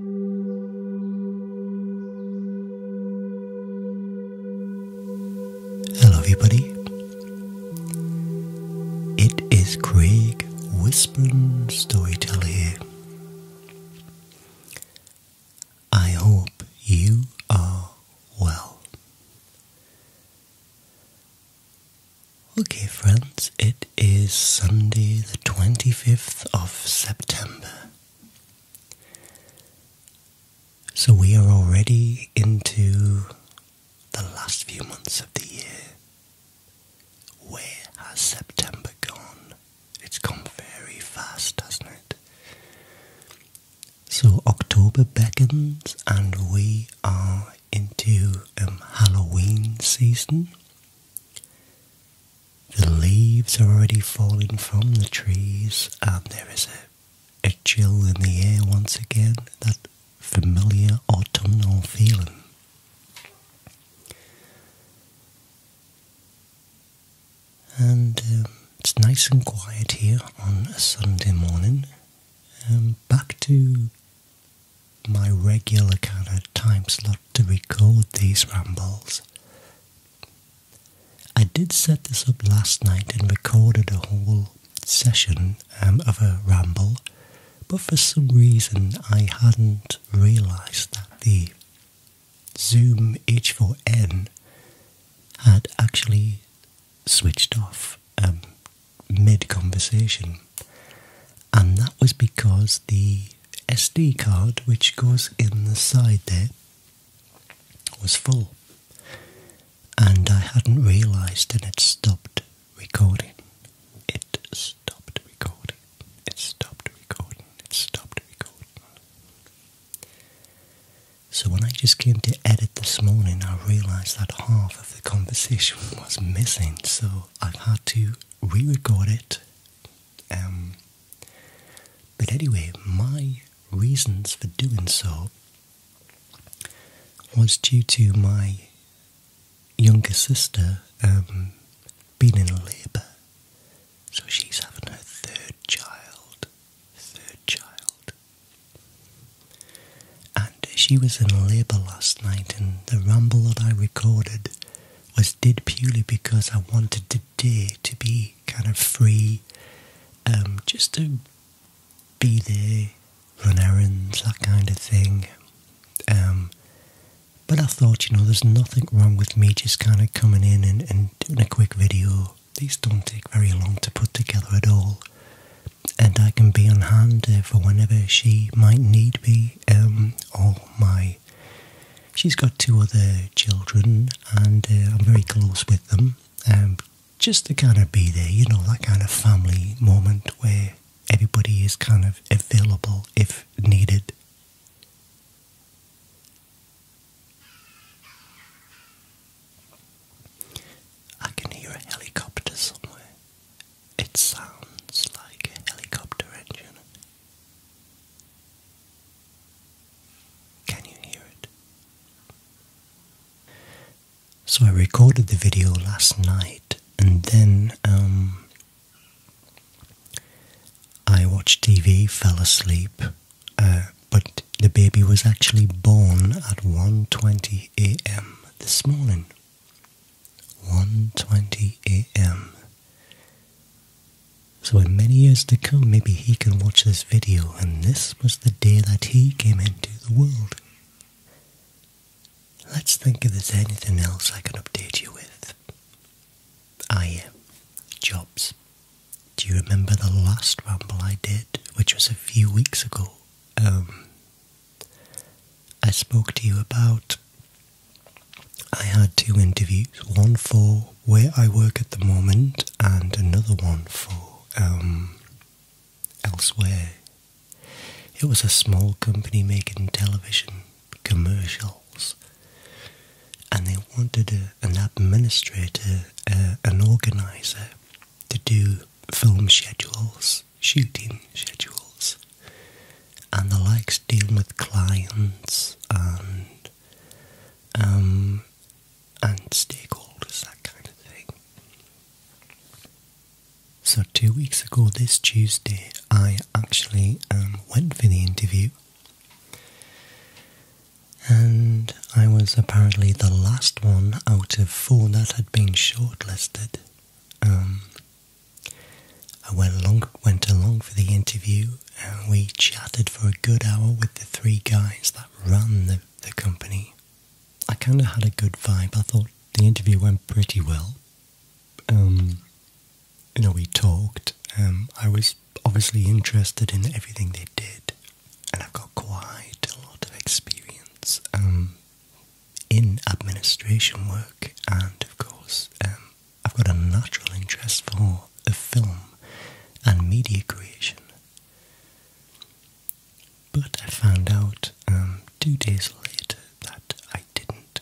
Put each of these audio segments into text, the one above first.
Hello everybody, it is Craig, Whispering Storyteller here. I hope you are well. Okay friends, it is Sunday the 25th of September. So we are already into the last few months of the year. Where has September gone? It's gone very fast, hasn't it? So October beckons and we are into Halloween season. The leaves are already falling from the trees and there is a chill in the air once again, that familiar autumnal feeling. And it's nice and quiet here on a Sunday morning. Back to my regular kind of time slot to record these rambles. I did set this up last night and recorded a whole session of a ramble, but for some reason I hadn't realised that the Zoom H4n had actually switched off mid-conversation, and that was because the SD card which goes in the side there was full, and I hadn't realised, and it stopped recording. It stopped recording. It stopped recording. It stopped recording. So when I just came to edit this morning, I realised that half of the conversation was missing, so I've had to re-record it. But anyway, my reasons for doing so was due to my younger sister being in labour. So she's having her third child. And she was in labour last night, and the ramble that I recorded did purely because I wanted today to be kind of free, just to be there, run errands, that kind of thing. But I thought, there's nothing wrong with me just kind of coming in and doing a quick video. These don't take very long to put together at all, and I can be on hand for whenever she might need me, she's got 2 other children, and I'm very close with them, just to kind of be there, that kind of family moment where everybody is kind of available if needed. I can hear a helicopter somewhere. It sounds like a helicopter engine. Can you hear it? So I recorded the video last night, and then I watched TV, fell asleep, but the baby was actually born at 1:20 AM this morning. 1:20 AM. So in many years to come, maybe he can watch this video, and this was the day that he came into the world. Let's think if there's anything else I can update you with. Jobs. Do you remember the last ramble I did, which was a few weeks ago? I spoke to you about, I had 2 interviews, one for where I work at the moment and another one for elsewhere. It was a small company making television commercials, and they wanted an administrator, an organiser, to do film schedules, shooting schedules, and the likes, dealing with clients and stakeholders, that kind of thing. So 2 weeks ago this Tuesday, I actually went for the interview, and I was apparently the last one out of 4 that had been shortlisted. I went along for the interview, and we chatted for a good hour with the 3 guys that ran the company. I kind of had a good vibe. I thought the interview went pretty well. We talked. I was obviously interested in everything they did, and I've got quite a lot of experience in administration work, and of course I've got a natural interest for the film and media creation. But I found out 2 days later that I didn't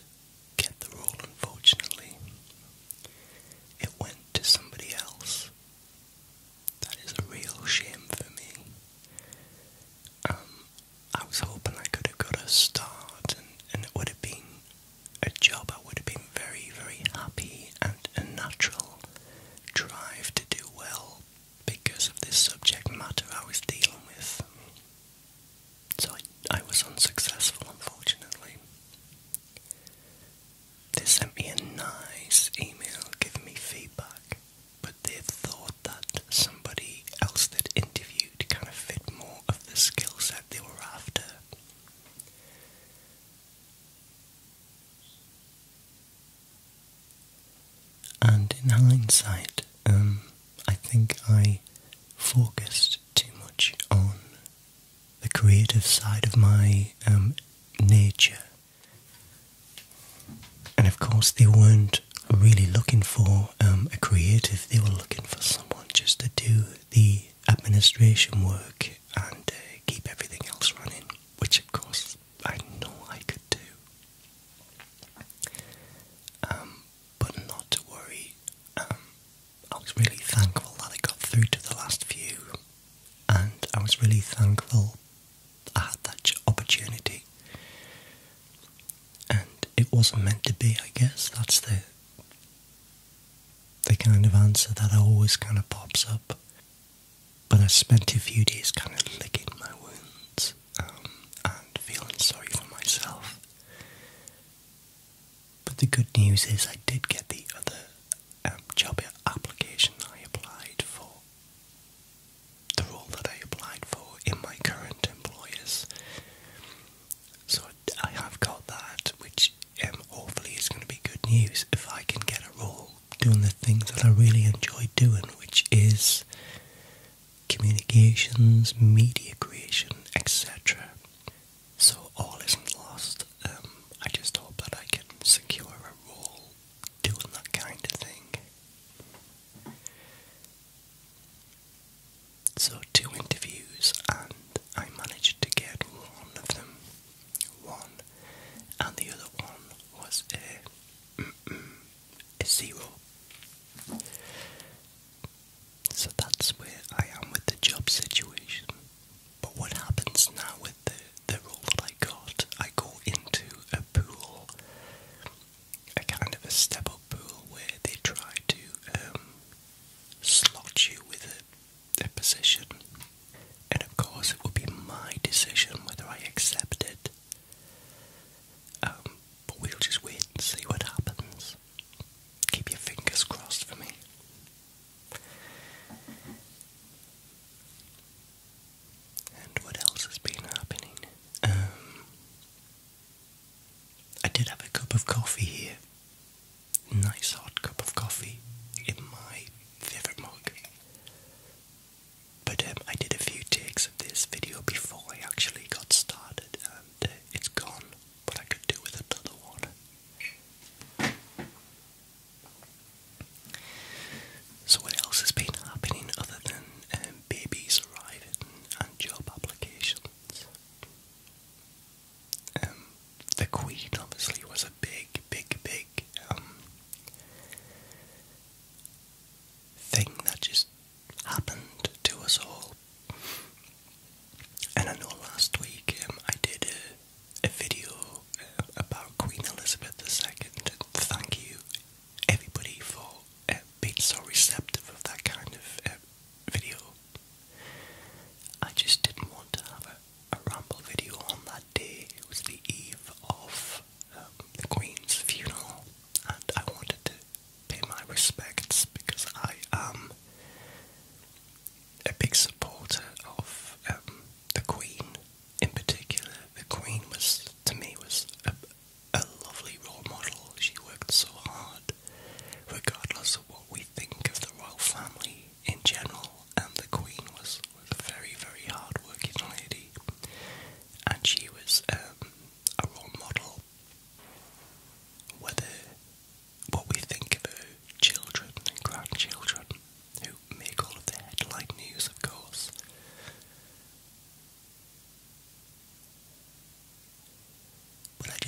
get the role, unfortunately. It went to somebody else. That is a real shame for me. I was hoping I could have got a start, and it would have been a job I would have been very, very happy, and a natural drive to do well because of this subject matter I was dealing with. So I was unsuccessful, unfortunately. They sent me a nice email giving me feedback, but they thought that somebody else that interviewed kind of fit more of the skill set they were after. And in hindsight, I think I focused too much on the creative side of my nature. And of course they weren't really looking for a creative, they were looking for someone just to do the administration work and keep everything else running, which of course I know I could do. But not to worry, I was really thankful that I got through to the last few, and I was really thankful I had that opportunity. And it wasn't meant to be, I guess. That's the kind of answer that always kind of pops up. But I spent a few days kind of licking my wounds and feeling sorry for myself. But the good news is I did get the other job application I applied for. The role that I applied for in my current employers. So I have got that, which hopefully is going to be good news if I can get a role doing the things that I really enjoy doing, which is communications, media creation, etc. So all isn't lost. I just hope that I can secure a role doing that kind of thing. So 2 interviews, and I managed to get one of them. And the other one was a 0. So that's where I am with the job situation. But what happens now with the role that I got? I go into a pool, a kind of a step-up pool, where they try to slot you with a position. And of course it will be my decision whether I accept it. But we'll just wait and see what happens. Keep your fingers crossed for me. And what else has been happening? I did have a cup of coffee here. Nice hot cup of coffee in my favourite mug. But I did a few takes of this video before I actually got started, and it's gone, but I could do with another one. So what else has been happening other than babies arriving and job applications? The Queen obviously was a big thing that just happened to us all. And I know last week I did a video about Queen Elizabeth II, and thank you everybody for being so receptive of that kind of video. I just didn't want to have a ramble video on that day. It was the eve of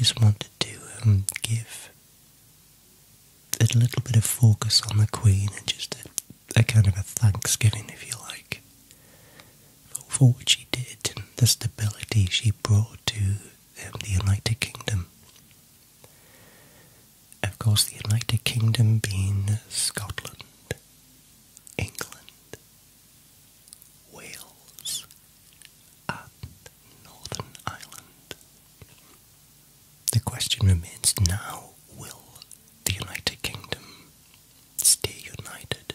just wanted to give a little bit of focus on the Queen and just a kind of a thanksgiving, if you like, for what she did and the stability she brought to the United Kingdom. Of course, the United Kingdom being Scotland, England, Wales, and Northern Ireland. The question remains now, will the United Kingdom stay united?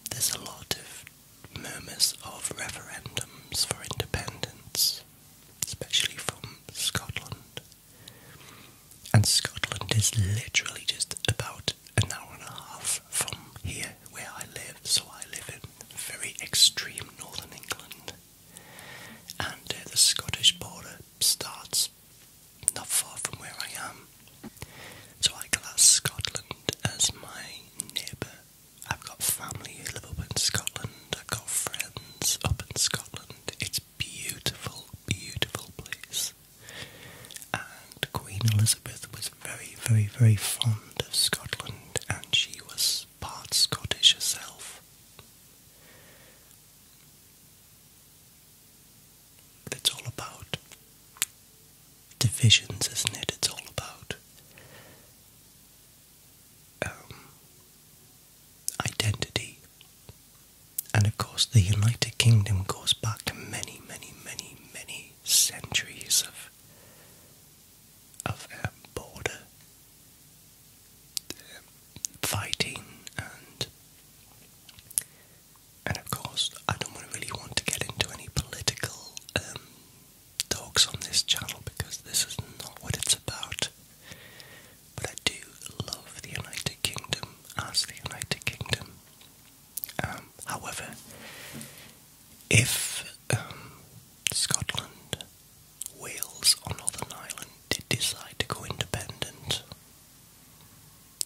There's a lot of murmurs of referendums for independence, especially from Scotland. And Scotland is literally just about an hour and a half from here where I live. So I live in very extreme northern England. And the Scottish border starts not far from where I am. So I class Scotland as my neighbour. I've got family who live up in Scotland. I've got friends up in Scotland. It's beautiful, beautiful place. And Queen Elizabeth was very, very, very fond of Scotland, and she was part Scottish herself. But it's all about divisions, isn't it? It's all about identity. And of course the United Kingdom goes back many, many, many, many centuries of border fighting, and of course I don't really want to get into any political talks on this channel, because this is not what it's about. But I do love the United Kingdom as the United Kingdom. However, if Scotland, Wales or Northern Ireland did decide to go independent,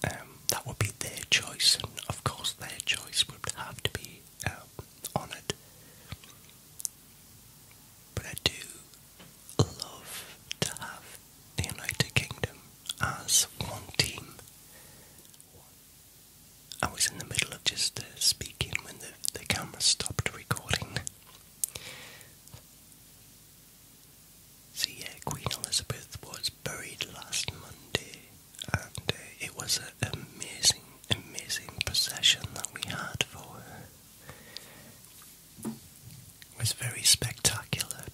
that would be their choice, and of course their choice would have to be honoured. But I do love to have the United Kingdom as one team. I was in the middle of just speaking when the camera stopped recording. So yeah, Queen Elizabeth was buried last Monday, and it was an amazing, amazing procession that we had for her. It was very spectacular,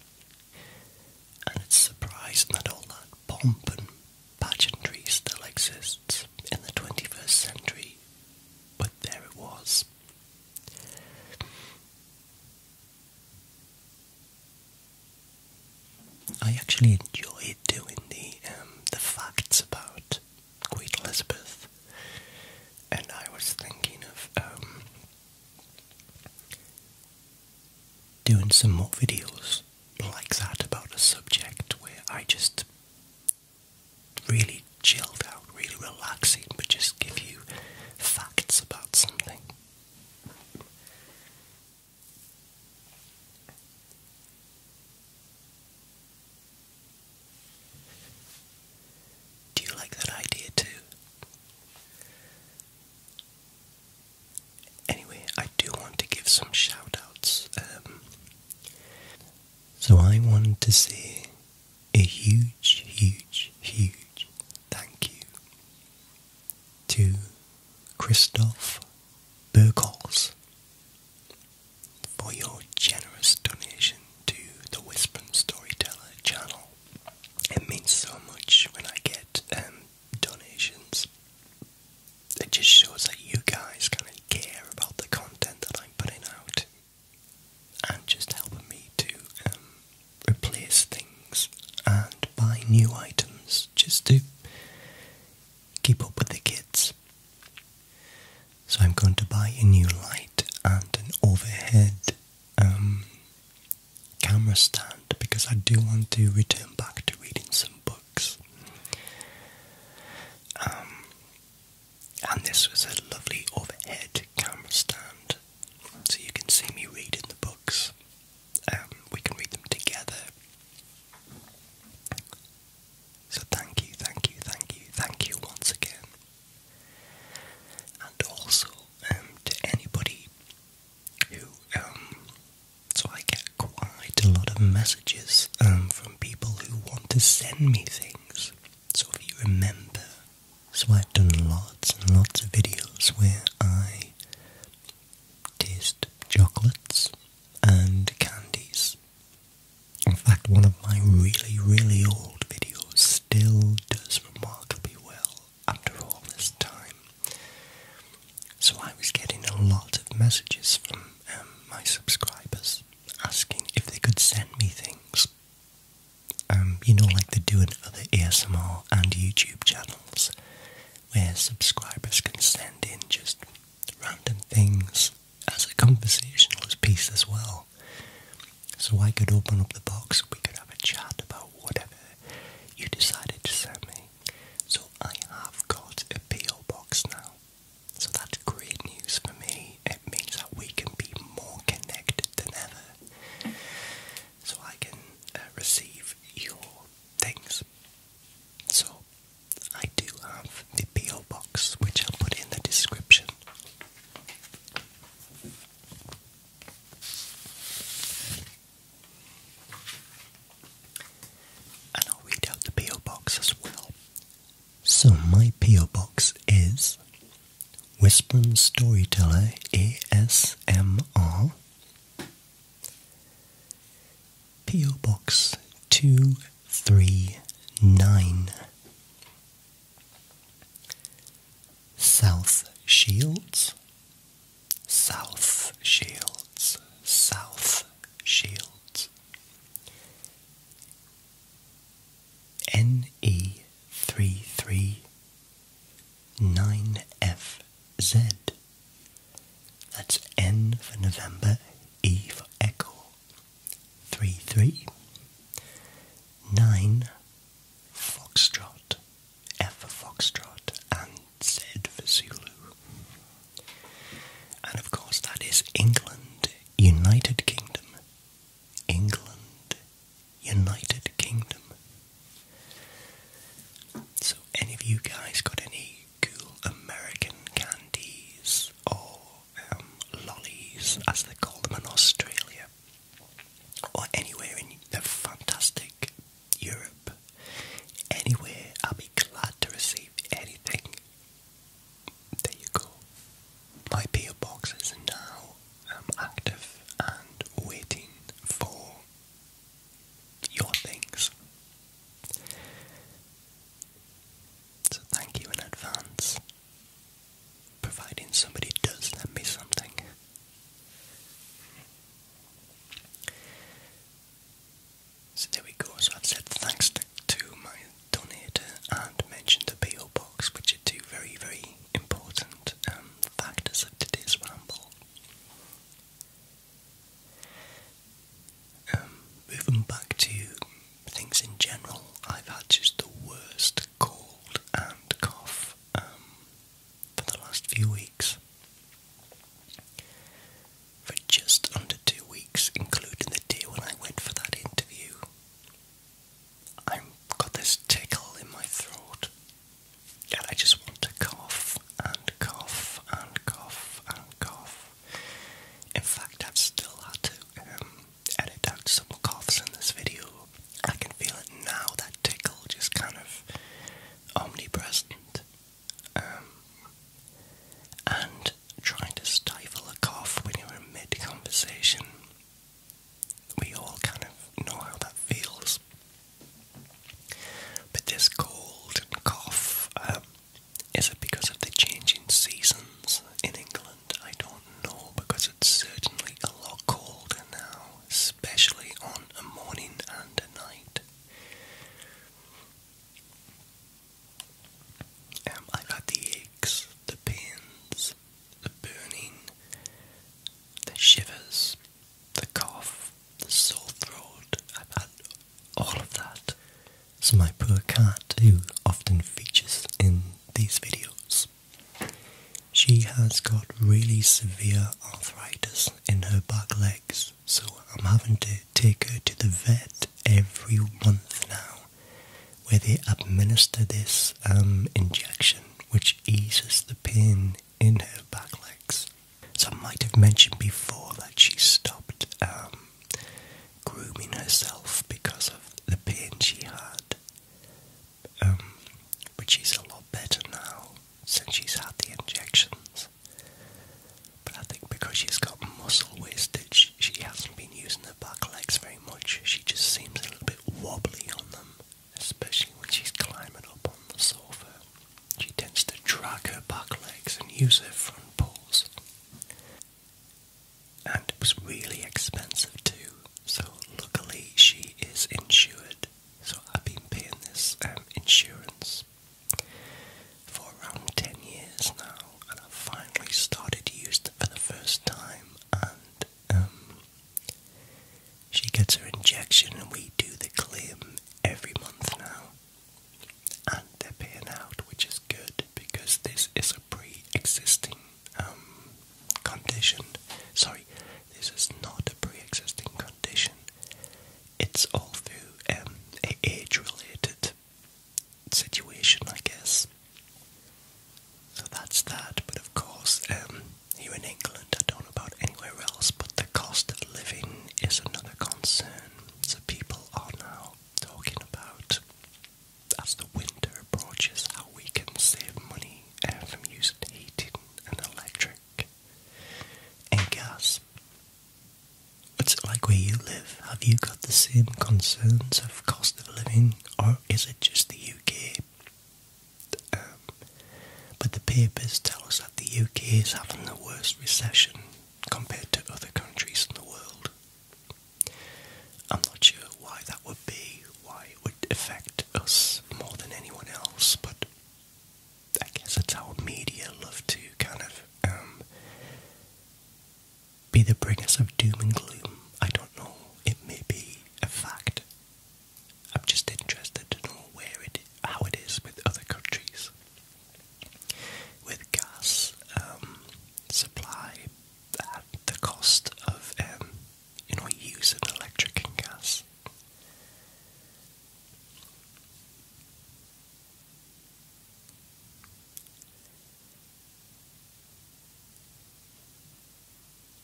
and it's surprising that all that pomp and pageantry still exists in the 21st century, but there it was. I actually enjoyed doing the facts about Queen Elizabeth, and I was thinking of doing some more videos like that about a subject where I just really chilled out, really relaxing, but just give you facts about something. Do you like that idea too? Anyway, I do want to give some shout outs. So I wanted to say a huge, huge, huge thank you to Christoph Burkholz for your generous donation to the Whispering Storyteller channel. It means so much when I get donations. It just shows that you guys kind of care about the content that I'm putting out, and just helping me to replace things and buy new items just to keep up with the kids. So I'm going to buy a new light and an overhead camera stand, because I do want to return back to reading some books. And this was a lovely overhead camera stand, so you can see me reading the books. We can read them together, messages from people who want to send me things. So if you remember, so I've done lots and lots of videos where I taste chocolates and candies. In fact, one of my really, really old videos still does remarkably well after all this time. So I was getting a lot of messages from my subscribers asking if they could send me things. You know, like they do in other ASMR and YouTube channels, where subscribers can send in just random things as a conversational piece as well. So I could open up the box, we could have a chat about whatever you decided to send me. So I have got a PO box now. So that's great news for me. It means that we can be more connected than ever. So I can receive your things. So I do have the PO box, which I'll put in the description. And I'll read out the PO box as well. So my PO box is WhisperinStorytellerASMR, PO Box 239, South Shields, South Shields, South Shields, NE339FZ. That's N for November, E for Echo, 339 Foxtrot, F for Foxtrot, and Z for Zulu. And of course that is England, United Kingdom. England, United Kingdom. So any of you guys got any cool American candies or lollies, as they call them in Australia, or anywhere in the fantastic Europe, anywhere, I'll be glad to receive anything. There you go. My PO box is now active and waiting for your things. So thank you in advance, providing somebody does send me something. So there we go. So I've said thanks to my donator and mentioned the PO box, which are two very, very important factors of today's ramble. Moving back to things in general, I've had just the worst cold and cough for the last few weeks. For just under 2 weeks, including the day when I went for that interview. I've got this tickle in my throat, and I just want to cough and cough and cough and cough. In fact, I've still had to edit out some coughs in this video. I can feel it now, that tickle just kind of omnipresent. And trying to stifle a cough when you're in mid-conversation, we all kind of know how that feels. But this cold and cough, is it because of the changing seasons in England? I don't know, because it's certainly a lot colder now, especially on a morning and a night. I've had the aches, the pains, the burning, the shivers, the cough, the sore throat. I've had all of that. So my poor cat, who often features in these videos, she has got really severe arthritis in her back legs, so I'm having to take her to the vet every month now, where they administer this injection which eases the pain in her back legs. So I might have mentioned before that she stopped grooming herself since she's had the injections. But I think because she's got muscle wastage, she hasn't been using her back legs very much. She just seems a little bit wobbly on them, especially when she's climbing up on the sofa. She tends to drag her back legs and use her front paws. And it was really expensive too, so luckily she is insured. So I've been paying this insurance for around 10 years now, and I've finally started to use it for the first time. And she gets her injection and we do the claim every month now, and they're paying out, which is good because this is a pre-existing condition. Sorry, this is not a pre-existing condition. It's all through an age-related situation, I guess. So that's that. But of course, here in England, I don't know about anywhere else, but the cost of living is another concern. So people are now talking about, as the winter approaches, how we can save money from using heating and electric and gas. What's it like where you live? Have you got the same concerns of cost of living, or is it just the UK? But the papers tell us that the UK is having the worst recession compared to other countries in the world. I'm not sure why that would be, why it would affect us more than anyone else, but I guess it's our media love to kind of be the bringers of doom and gloom. I don't know, it may be a fact. I'm just interested to know how it is with other countries. With gas supply, the cost of using electric and gas.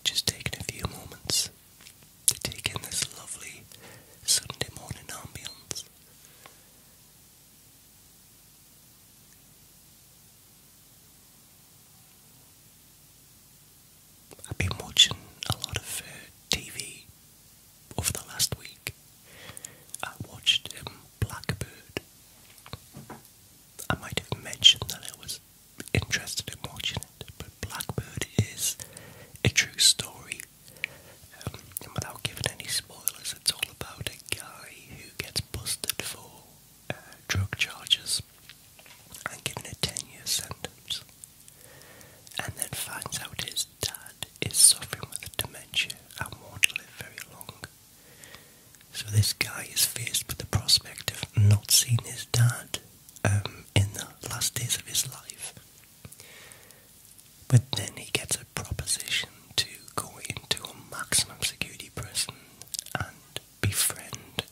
Just taking a few moments to take in this lovely Sunday morning ambience. I've been watching a lot of TV over the last week. I watched Blackbird. I might have mentioned that I was interested in watching it, but Blackbird is a true story. And without giving any spoilers, it's all about a guy who gets busted for drug charges and given a 10-year sentence, and then finds out his dad is suffering with dementia and won't live very long. So this guy is faced with the prospect of not seeing his dad in the last days of his life. But then he gets a proposition to go into a maximum security prison and befriend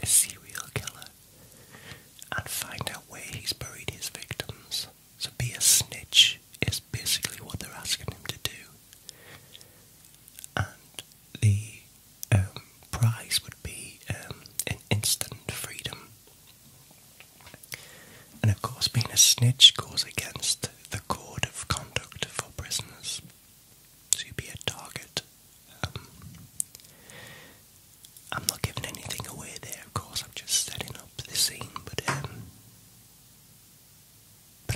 a serial killer and find out where he's buried his victims. So be a snitch is basically what they're asking him to do. And the prize would be an instant freedom. And of course, being a snitch goes against the code of conduct for prisoners. So you'd be a target. I'm not giving anything away there, of course, I'm just setting up the scene, but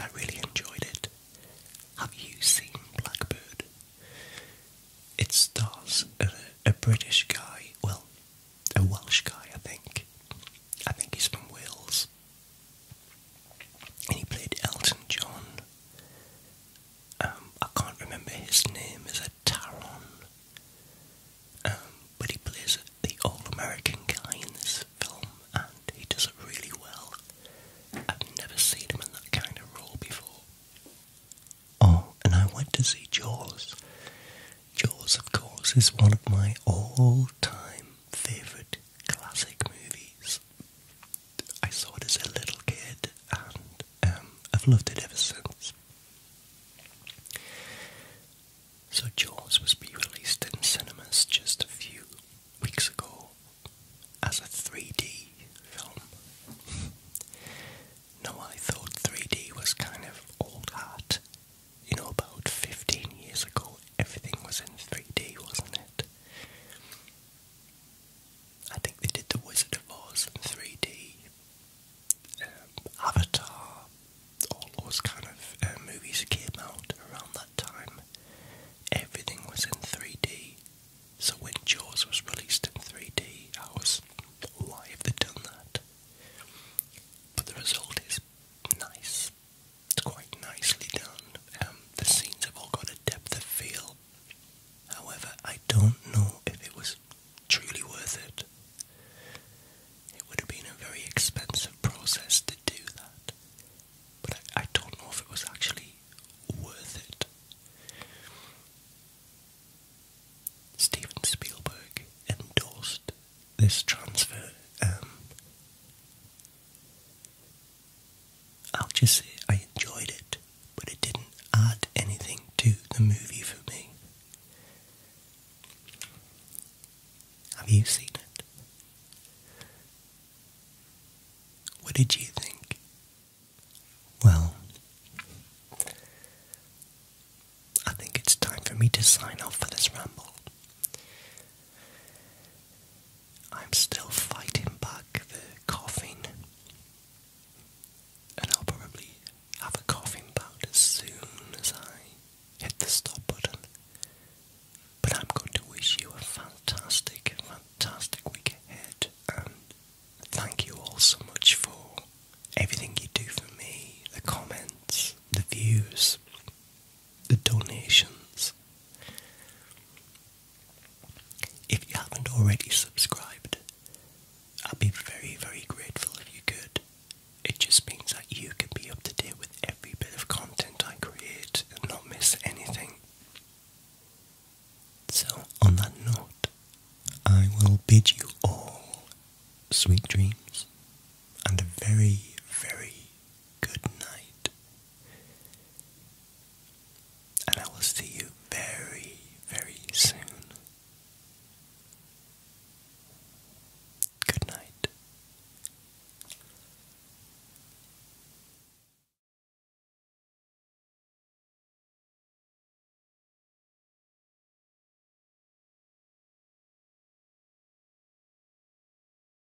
I really enjoyed it. Have you seen Blackbird? It stars a British guy, well, a Welsh guy, I think. I think he's from Wales. And he played Elton John. I can't remember his name. Is it Taron? But he plays the all-American guy in this film, and he does it really well. I've never seen him in that kind of role before. Oh, and I went to see Jaws. Jaws, of course, is one of my all-time favourite classic movies. I saw it as a little kid, and I've loved it ever since. So Jaws was re-released in cinemas just a few weeks ago as a 3D film. No, I thought 3D was kind of old hat, this transfer. I'll just say I enjoyed it, but it didn't add anything to the movie for me. Have you seen it? What did you think? Well, I think it's time for me to sign off for this ramble. I'm still fighting back the coughing, and I'll probably have a coughing bout as soon as I hit the stop button. But I'm going to wish you a fantastic, fantastic week ahead, and thank you all so much for everything you do for me, the comments, the views, the donations. If you haven't already subscribed, I'd be very, very grateful if you could. It just means that you can be up to date with every bit of content I create and not miss anything. So, on that note, I will bid you all sweet dreams and a very, very good night. And I will see